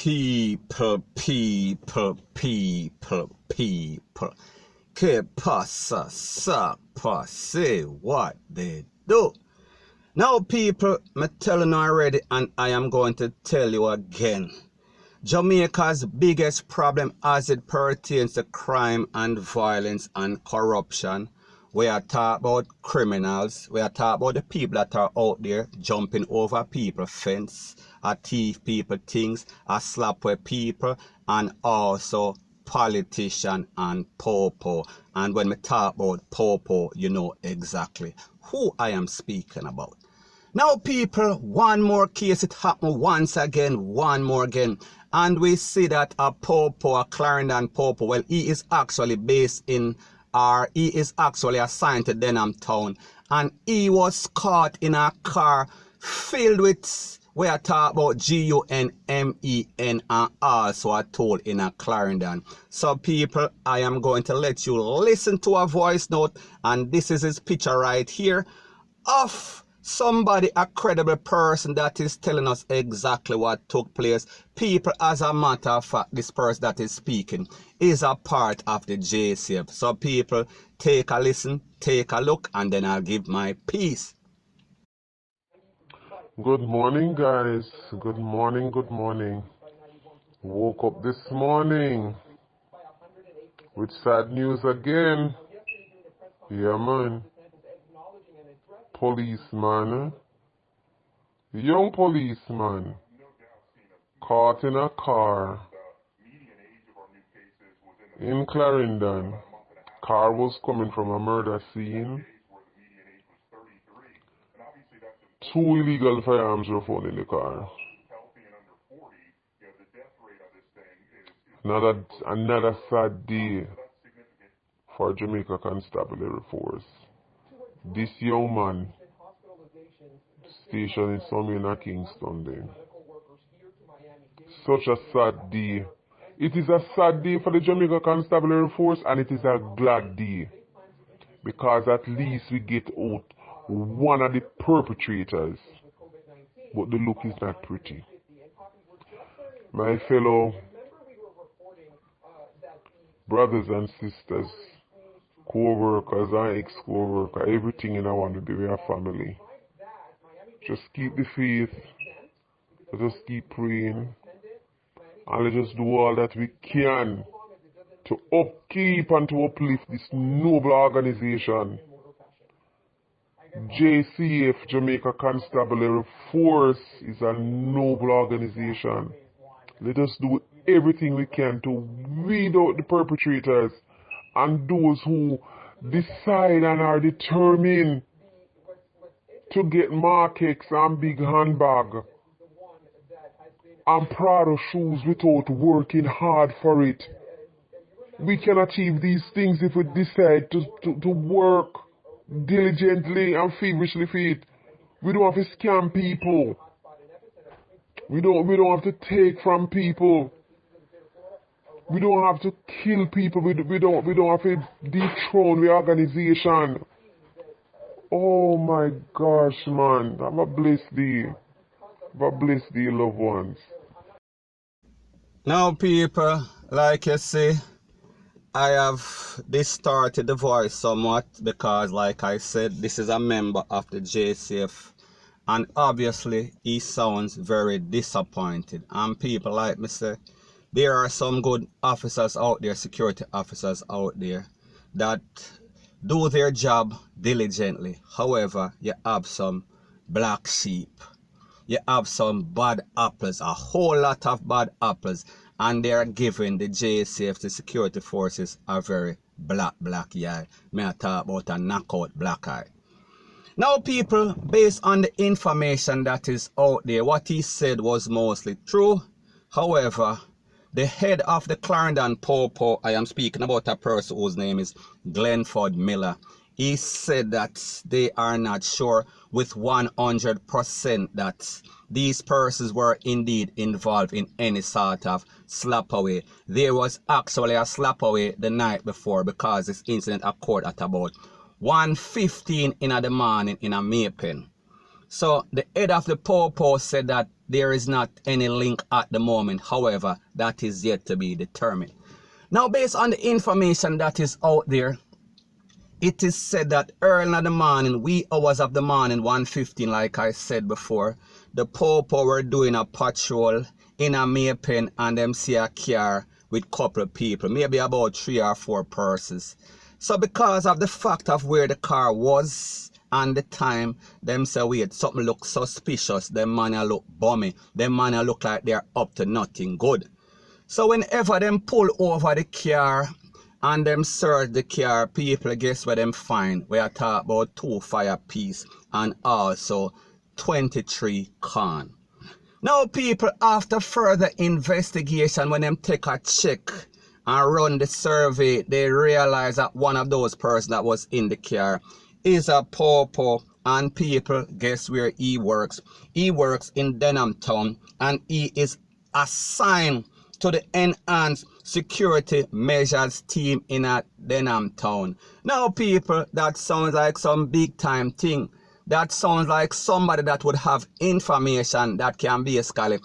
People. Que pasa, sa, say what they do. Now, people, I'm telling you already, and I am going to tell you again. Jamaica's biggest problem as it pertains to crime and violence and corruption. We are talking about criminals. We are talking about the people that are out there jumping over people fence, a thief people things, a slap with people, and also politician and popo. And when we talk about popo, you know exactly who I am speaking about. Now, people, one more case, it happened once again, one more again. And we see that a popo, a Clarendon popo, well, he is actually based in, he is actually assigned to Denham Town. And he was caught in a car filled with, we are talking about GUNMEN, and also a toll in a Clarendon. So, people, I am going to let you listen to a voice note, and this is his picture right here of somebody, a credible person that is telling us exactly what took place. People, as a matter of fact, this person that is speaking is a part of the JCF. So, people, take a listen, take a look, and then I'll give my piece. Good morning, guys. Good morning, good morning. Woke up this morning with sad news again. Yeah, man. Policeman, young policeman, caught in a car in Clarendon. Car was coming from a murder scene. 2 illegal firearms were found in the car. Another sad day for Jamaica Constabulary Force. This young man stationed in somewhere in Kingston then. Such a sad day. It is a sad day for the Jamaica Constabulary Force, and it is a glad day, because at least we get out one of the perpetrators. But the look is not pretty. My fellow brothers and sisters, co-workers and ex-co-workers, everything in our to be a family. Just keep the faith. Let us keep praying. And let us do all that we can to upkeep and to uplift this noble organization. JCF, Jamaica Constabulary Force, is a noble organization. Let us do everything we can to weed out the perpetrators and those who decide and are determined to get markets and big handbag and Prado shoes without working hard for it. We can achieve these things if we decide to work diligently and feverishly for it. We don't have to scam people. We don't have to take from people. We don't have to kill people. We don't have to dethrone the organization. Oh my gosh, man. Have a blessed day. Have a blessed day, loved ones. Now, people, like you see, I have distorted the voice somewhat because, like I said, this is a member of the JCF. And obviously, he sounds very disappointed. And people, like me say, there are some good officers out there, security officers out there, that do their job diligently. However, you have some black sheep. You have some bad apples, a whole lot of bad apples, and they are giving the JCF, the security forces, a very black eye. May I talk about a knockout black eye. Now, people, based on the information that is out there, what he said was mostly true. However, the head of the Clarendon Popo, I am speaking about a person whose name is Glenford Miller. He said that they are not sure with 100% that these persons were indeed involved in any sort of slap-away. There was actually a slap-away the night before, because this incident occurred at about 1:15 in the morning in a Maypen. So the head of the Po said that there is not any link at the moment. However, that is yet to be determined. Now, based on the information that is out there, it is said that early in the morning, wee hours of the morning, 1:15, like I said before, the Po were doing a patrol in a Maypen, and them see a car with couple of people, maybe about 3 or 4 persons. So because of the fact of where the car was and the time, them say, wait, something look suspicious, them man look bummy, them man look like they're up to nothing good. So whenever them pull over the car and them search the car, people guess where them find. We are talking about 2 fire piece and also 23 can. Now people, after further investigation, when them take a check and run the survey, they realize that one of those persons that was in the car is a Po, and people, guess where he works? He works in Denham Town, and he is assigned to the enhanced security measures team in a Denham Town. Now people, that sounds like some big time thing. That sounds like somebody that would have information that can basically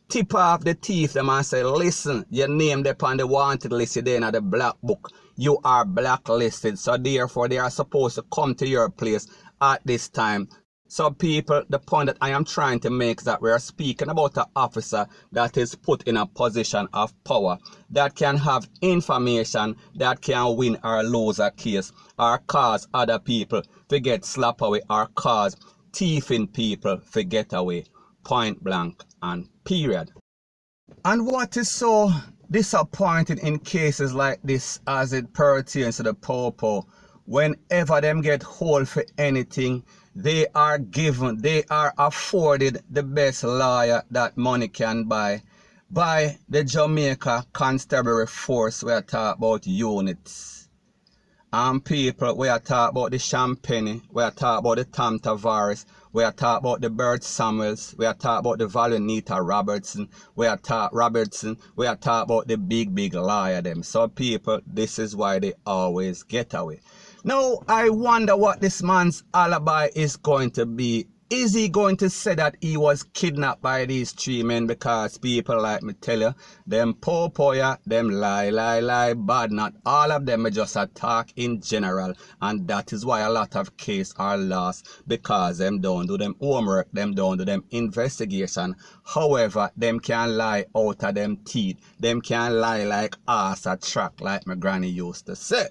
tip off the thief them and say, listen, your name upon the wanted list in the black book. You are blacklisted, so therefore they are supposed to come to your place at this time. So people, the point that I am trying to make is that we are speaking about an officer that is put in a position of power, that can have information that can win or lose a case, or cause other people to get slapped away, or cause thieving people to get away, point blank and period. And what is so disappointing in cases like this as it pertains to the Po, whenever them get hold for anything, they are afforded the best lawyer that money can buy by the Jamaica Constabulary Force. We are talking about units. And people, we are talking about the Champagne, we are talking about the Tom Tavares, we are talking about the Bert Samuels, we are talking about the Valunita Robertson, we are talking about the big lawyer them. So people, this is why they always get away. Now, I wonder what this man's alibi is going to be. Is he going to say that he was kidnapped by these 3 men? Because people like me tell you, them Po, them lie, bad. Not all of them are just attack in general. And that is why a lot of cases are lost, because them don't do them homework, them don't do them investigation. However, them can lie out of them teeth. Them can lie like ass a track, like my granny used to say.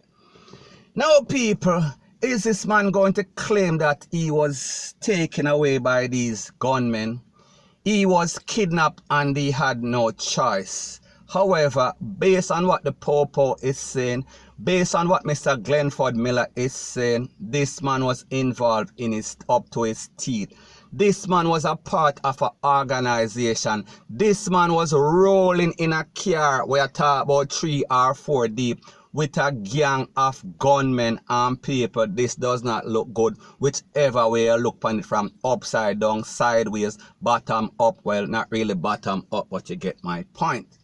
Now people, is this man going to claim that he was taken away by these gunmen? He was kidnapped and he had no choice. However, based on what the Po is saying, based on what Mr. Glenford Miller is saying, this man was involved in his up to his teeth. This man was a part of an organization. This man was rolling in a car, we are talking about 3 or 4 deep, with a gang of gunmen and people. This does not look good, whichever way you look on it, from upside down, sideways, bottom up. Well, not really bottom up, but you get my point.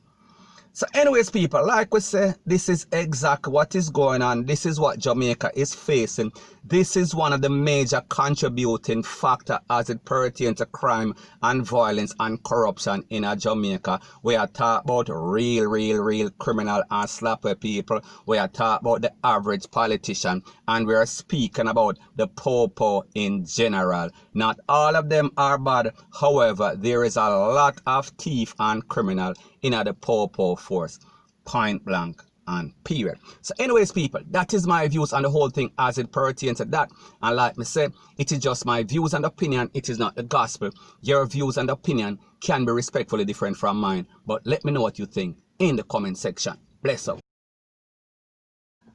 So anyways people, like we say, this is exactly what is going on. This is what Jamaica is facing. This is one of the major contributing factors as it pertains to crime and violence and corruption in Jamaica. We are talking about real criminal and slapper people. We are talking about the average politician. And we are speaking about the Po in general. Not all of them are bad. However, there is a lot of thief and criminal in the Po force. Point blank and period. So anyways people, that is my views on the whole thing as it pertains to that. And like me say, it is just my views and opinion. It is not the gospel. Your views and opinion can be respectfully different from mine. But let me know what you think in the comment section. Bless up.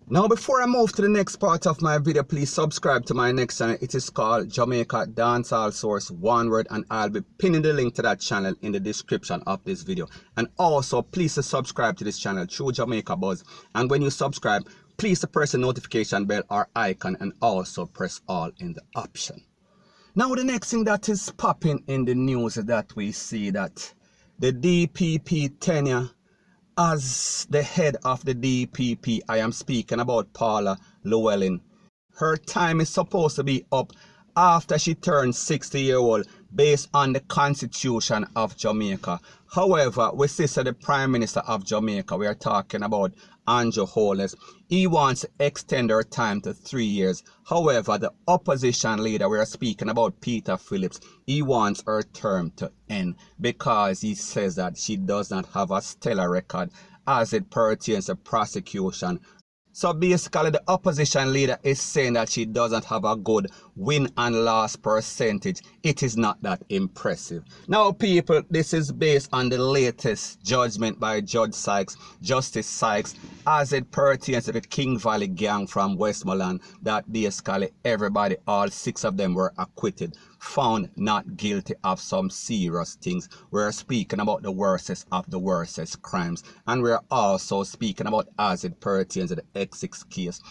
Now before I move to the next part of my video, please subscribe to my next channel. It is called Jamaica Dancehall Source, one word, and I'll be pinning the link to that channel in the description of this video. And also please subscribe to this channel through Jamaica Buzz. And when you subscribe, please press the notification bell or icon, and also press all in the option. Now the next thing that is popping in the news is that we see that the DPP tenure as the head of the DPP, I am speaking about Paula Llewellyn, her time is supposed to be up after she turned 60-year-old based on the Constitution of Jamaica. However, we see the Prime Minister of Jamaica, we are talking about Andrew Holness, he wants to extend her time to 3 years. However, the opposition leader, we are speaking about Peter Phillips, he wants her term to end because he says that she does not have a stellar record as it pertains to prosecution. So basically the opposition leader is saying that she doesn't have a good win and loss percentage. It is not that impressive. Now people, this is based on the latest judgment by Justice Sykes, as it pertains to the King Valley gang from Westmoreland, that basically everybody, all 6 of them were acquitted, found not guilty of some serious things. We're speaking about the worstest of the worstest crimes, and we're also speaking about as it pertains to the X6 case.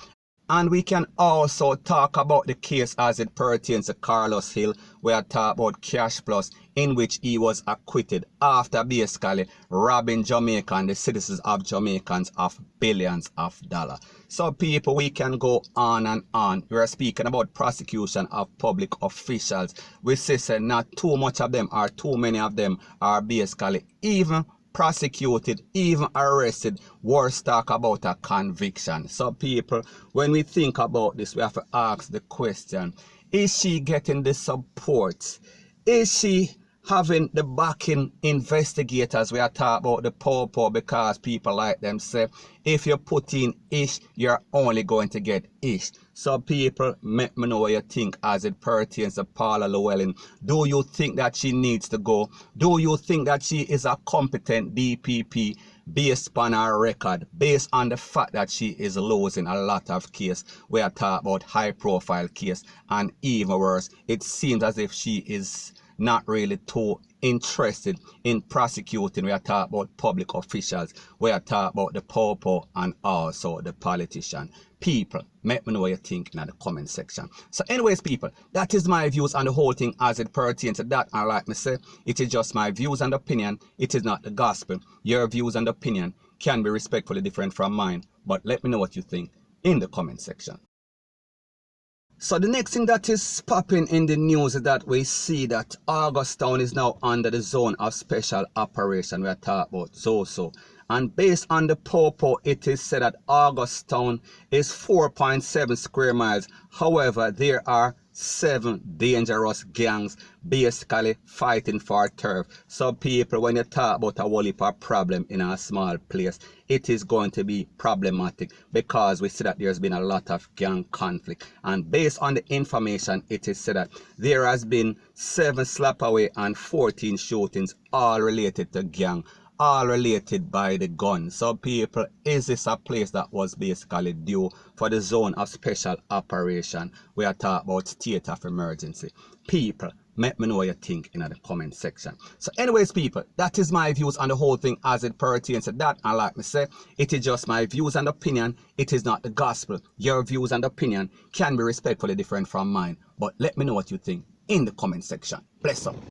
And we can also talk about the case as it pertains to Carlos Hill, where I talk about Cash Plus, in which he was acquitted after basically robbing Jamaica and the citizens of Jamaicans of billions of dollars. So people, we can go on and on. We are speaking about prosecution of public officials. We say not too much of them or too many of them are basically even prosecuted, even arrested. Worse, talk about a conviction. So people, when we think about this, we have to ask the question, is she getting the support? Is she having the backing investigators? We are talking about the poor, because people like them say, if you put in ish, you're only going to get ish. So people, let me know what you think as it pertains to Paula Llewellyn. Do you think that she needs to go? Do you think that she is a competent DPP based on her record, based on the fact that she is losing a lot of cases? We are talking about high profile case, and even worse, it seems as if she is not really too interested in prosecuting. We are talking about public officials. We are talking about the poor and also the politician. People, let me know what you think in the comment section. So anyways people, that is my views on the whole thing as it pertains to that. And like me say, it is just my views and opinion. It is not the gospel. Your views and opinion can be respectfully different from mine. But let me know what you think in the comment section. So the next thing that is popping in the news is that we see that Augustown is now under the zone of special operation. We are talking about ZOSO. And based on the POPO, it is said that Augustown is 4.7 square miles. However, there are 7 dangerous gangs basically fighting for turf. So people, when you talk about a whole heap of problem in a small place, it is going to be problematic, because we see that there's been a lot of gang conflict. And based on the information, it is said that there has been 7 slap away and 14 shootings, all related to gang, all related by the gun. So people, is this a place that was basically due for the zone of special operation? We are talking about state of emergency. People, let me know what you think in the comment section. So anyways people, that is my views on the whole thing as it pertains to that. And like me say, it is just my views and opinion. It is not the gospel. Your views and opinion can be respectfully different from mine. But let me know what you think in the comment section. Bless up.